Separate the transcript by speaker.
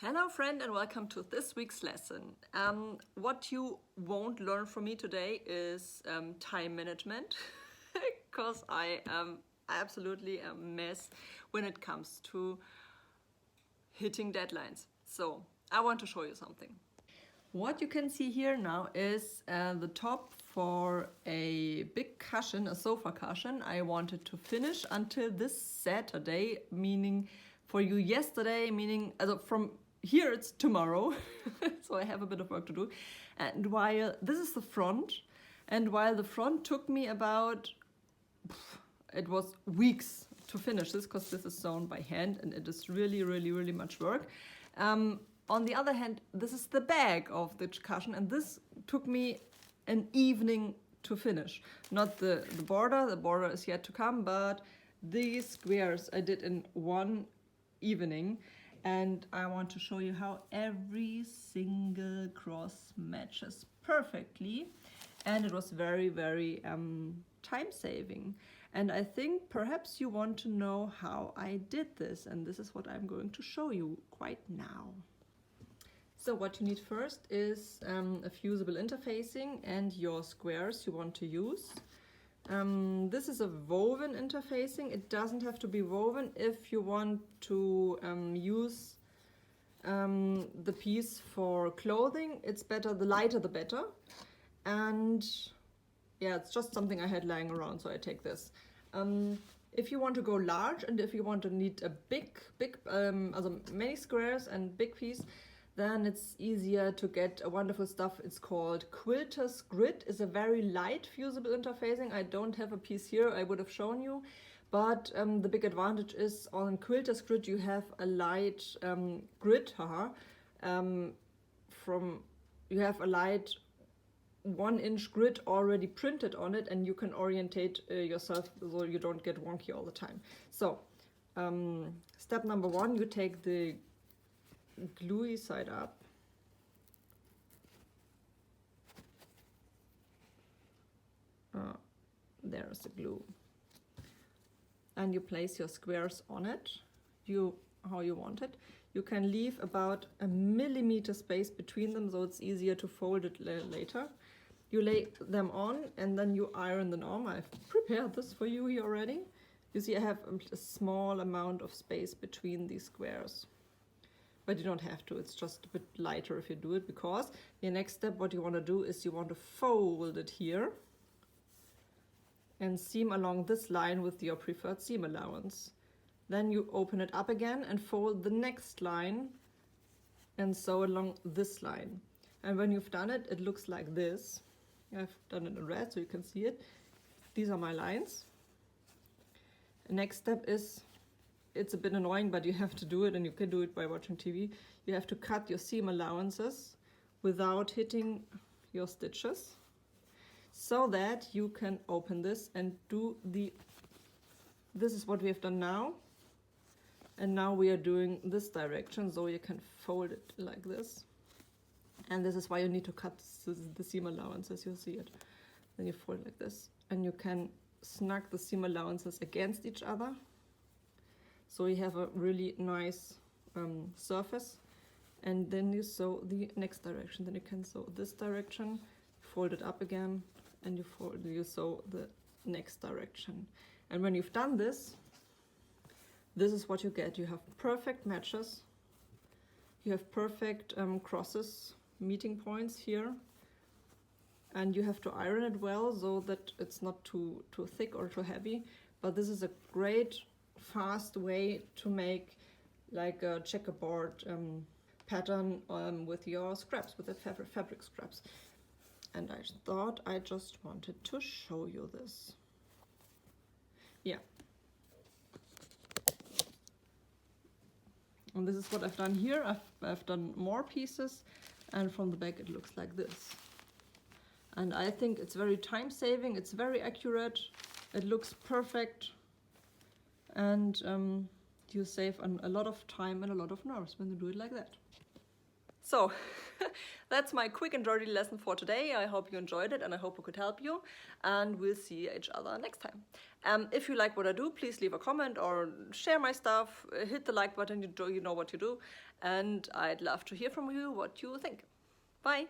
Speaker 1: Hello friend and welcome to this week's lesson. What you won't learn from me today is time management because I am absolutely a mess when it comes to hitting deadlines. So I want to show you something. What you can see here now is the top for a big cushion, a sofa cushion. I wanted to finish until this Saturday, meaning for you yesterday, meaning from here it's tomorrow. So I have a bit of work to do. And while this is the front, and while the front took me about, it was weeks to finish this because this is sewn by hand and it is really much work. On the other hand, this is the back of the cushion and this took me an evening to finish. Not the border is yet to come, but these squares I did in one evening. And I want to show you how every single cross matches perfectly. And it was very time saving. And I think perhaps you want to know how I did this. And this is what I'm going to show you quite now. So what you need first is a fusible interfacing and your squares you want to use. This is a woven interfacing. It doesn't have to be woven. If you want to use the piece for clothing, it's better, the lighter the better. And yeah, it's just something I had lying around, so I take this. If you want to go large and if you want to need a big, many squares and big piece, then it's easier to get a wonderful stuff. It's called Quilter's Grid. It's a very light fusible interfacing. I don't have a piece here, I would have shown you. But the big advantage is on Quilter's Grid you have a light grid. You have a light 1-inch grid already printed on it and you can orientate yourself so you don't get wonky all the time. So step number 1, you take the gluey side up. There's the glue. And you place your squares on it, how you want it. You can leave about a millimeter space between them so it's easier to fold it later. You lay them on and then you iron them on. I've prepared this for you here already. You see I have a small amount of space between these squares. But you don't have to, it's just a bit lighter if you do it, because the next step what you want to do is you want to fold it here and seam along this line with your preferred seam allowance. Then you open it up again and fold the next line and sew along this line. And when you've done it, it looks like this. I've done it in red so you can see it. These are my lines. The next step is, it's a bit annoying, but you have to do it, and you can do it by watching TV. You have to cut your seam allowances without hitting your stitches so that you can open this and do this is what we have done now. And now we are doing this direction, so you can fold it like this. And this is why you need to cut the seam allowances, you'll see it. Then you fold it like this, and you can snug the seam allowances against each other. So you have a really nice surface, and then you sew the next direction. Then you can sew this direction, fold it up again, and you sew the next direction. And when you've done this, this is what you get. You have perfect matches. You have perfect crosses, meeting points here, and you have to iron it well so that it's not too thick or too heavy. But this is a great fast way to make like a checkerboard pattern with your scraps, with the fabric scraps. And I thought I just wanted to show you this. Yeah. And this is what I've done here. I've done more pieces, and from the back it looks like this. And I think it's very time saving, it's very accurate, it looks perfect. And you save a lot of time and a lot of nerves when you do it like that. So that's my quick and dirty lesson for today. I hope you enjoyed it and I hope it could help you, and we'll see each other next time. If you like what I do, please leave a comment or share my stuff, hit the like button, you know what to do, and I'd love to hear from you what you think. Bye!